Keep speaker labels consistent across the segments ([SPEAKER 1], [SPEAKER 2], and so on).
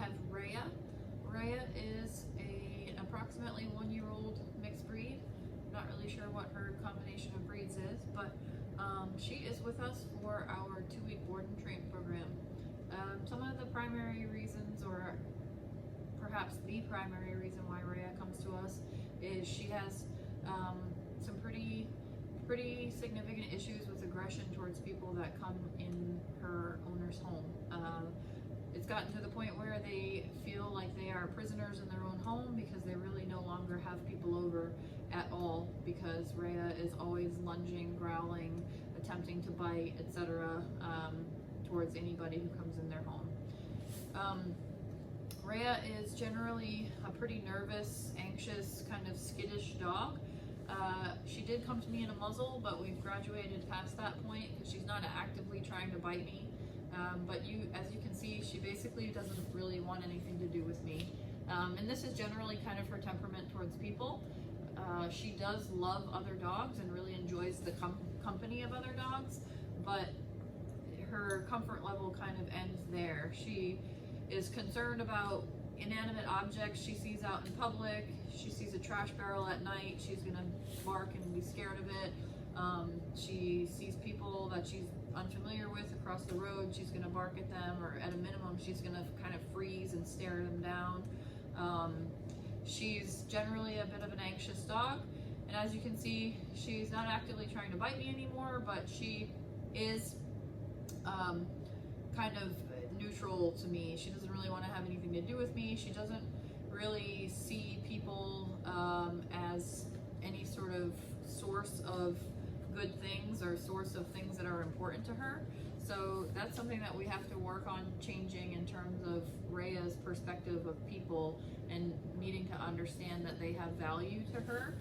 [SPEAKER 1] have Raya. Raya is an approximately 1-year-old mixed breed. Not really sure what her combination of breeds is, but she is with us for our 2-week board and train program. Some of the primary reasons, or perhaps the primary reason why Raya comes to us, is she has some pretty significant issues with aggression towards people that come in her owner's home. It's gotten to the point where they feel like they are prisoners in their own home because they really no longer have people over at all, because Raya is always lunging, growling, attempting to bite, etc. Towards anybody who comes in their home. Raya is generally a pretty nervous, anxious, kind of skittish dog. She did come to me in a muzzle, but we've graduated past that point because she's not actively trying to bite me. But as you can see, she basically doesn't really want anything to do with me. And this is generally kind of her temperament towards people. She does love other dogs and really enjoys the company of other dogs, but her comfort level kind of ends there. She is concerned about inanimate objects she sees out in public. She sees a trash barrel at night, she's gonna bark and be scared of it. She sees people that she's unfamiliar with across the road, she's gonna bark at them, or at a minimum she's gonna kind of freeze and stare them down. She's generally a bit of an anxious dog, and as you can see, she's not actively trying to bite me anymore, but she is kind of neutral to me. She doesn't really want to have anything to do with me. She doesn't really see people as any sort of source of good things or source of things that are important to her. So that's something that we have to work on changing in terms of Raya's perspective of people and needing to understand that they have value to her,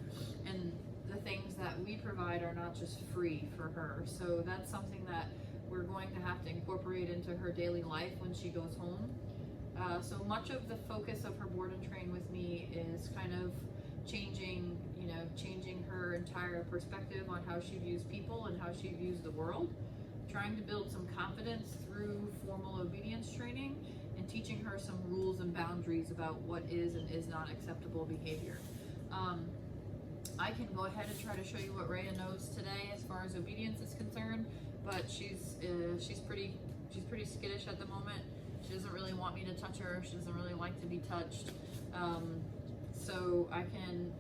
[SPEAKER 1] and the things that we provide are not just free for her. So that's something that we're going to have to incorporate into her daily life when she goes home. So much of the focus of her board and train with me is kind of changing her entire perspective on how she views people and how she views the world, trying to build some confidence through formal obedience training, and teaching her some rules and boundaries about what is and is not acceptable behavior. I can go ahead and try to show you what Raya knows today as far as obedience is concerned, but she's pretty skittish at the moment. She doesn't really want me to touch her. She doesn't really like to be touched. So I can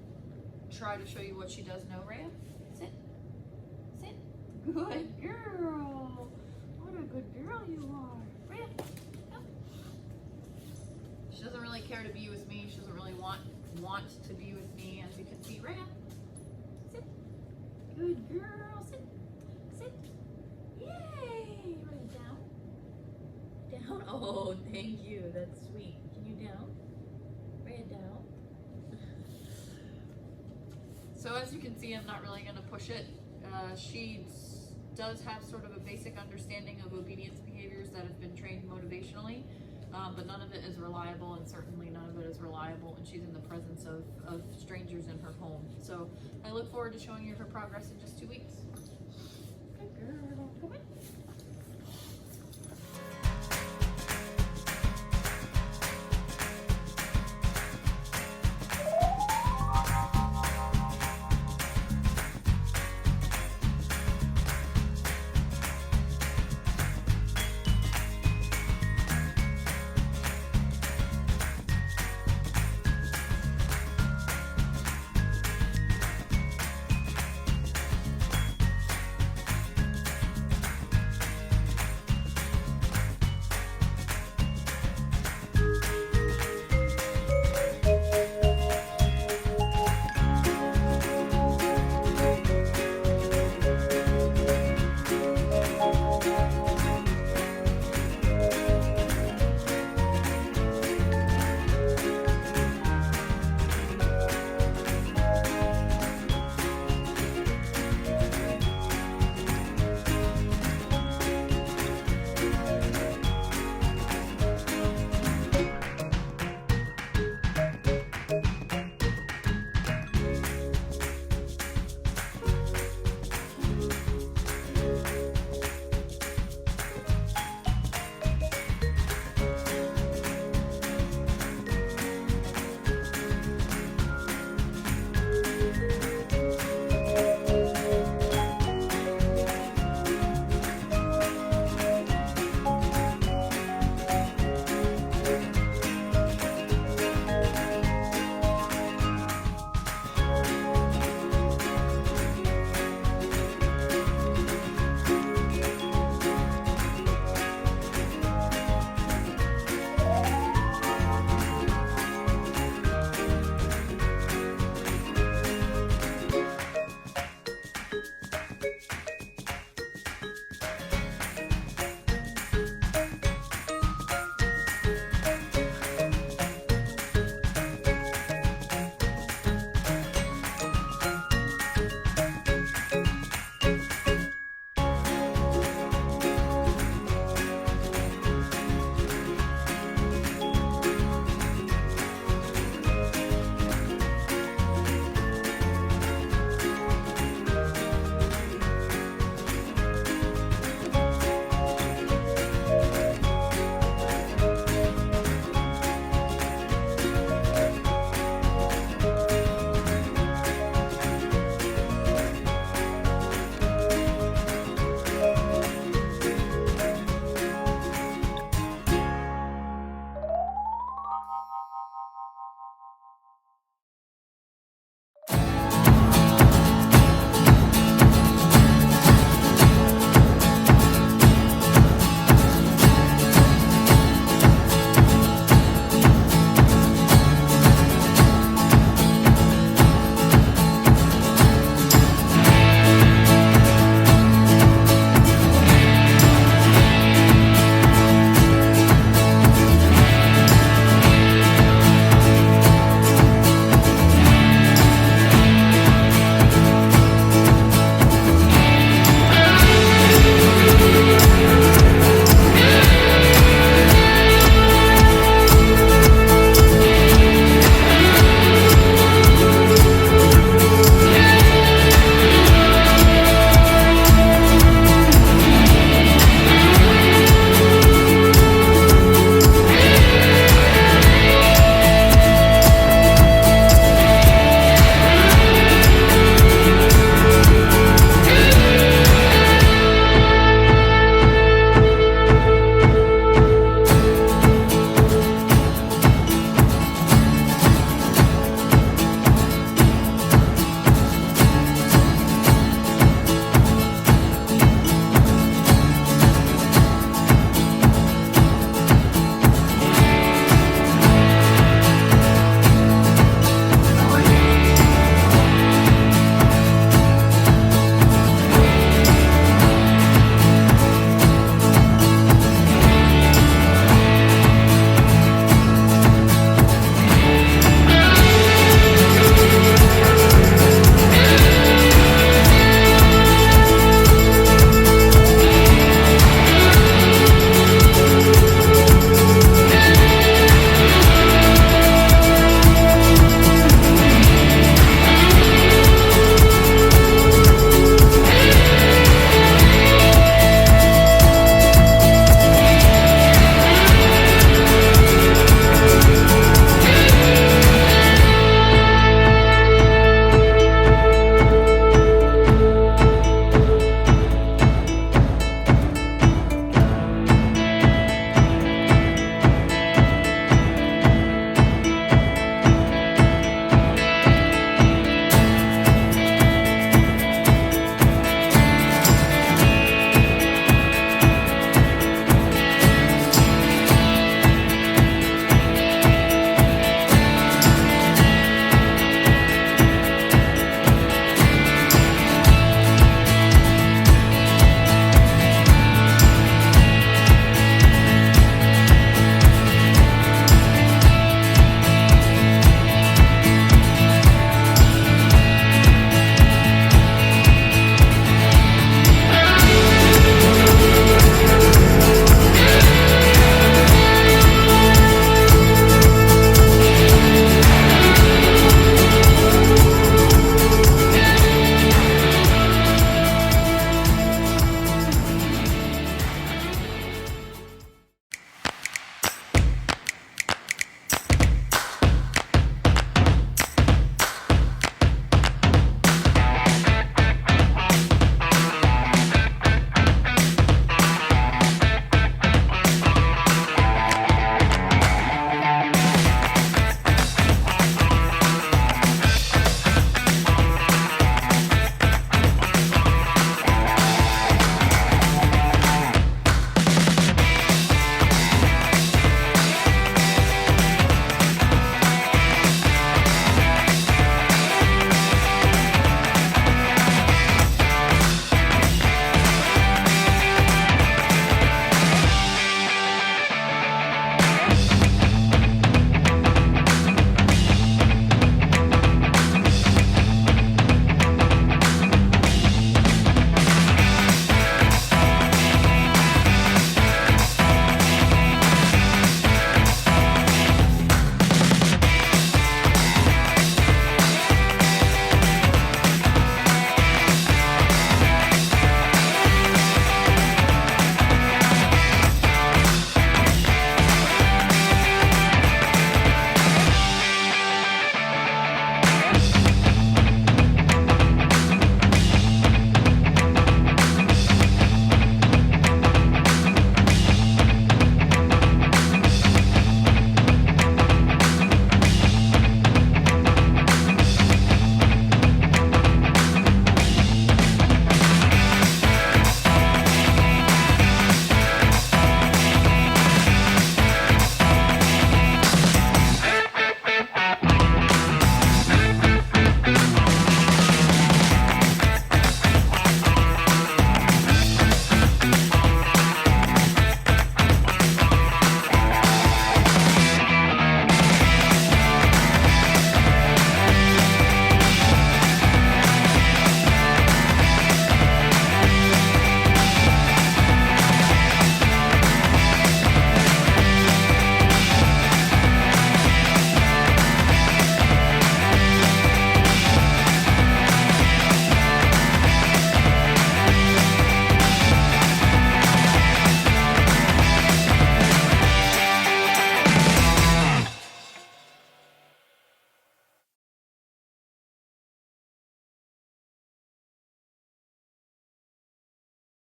[SPEAKER 1] try to show you what she does know. Raya, sit, sit. Good girl. What a good girl you are. Raya, come. She doesn't really care to be with me. She doesn't really want to be with me. As you can see, Raya, sit. Good girl. Sit, sit. Yay! Raya, down. Down. Oh, thank you. That's sweet. Can you down? Raya, down. So as you can see, I'm not really going to push it. She does have sort of a basic understanding of obedience behaviors that have been trained motivationally, but none of it is reliable, and certainly none of it is reliable when she's in the presence of strangers in her home. So I look forward to showing you her progress in just 2 weeks. Good girl. Come on.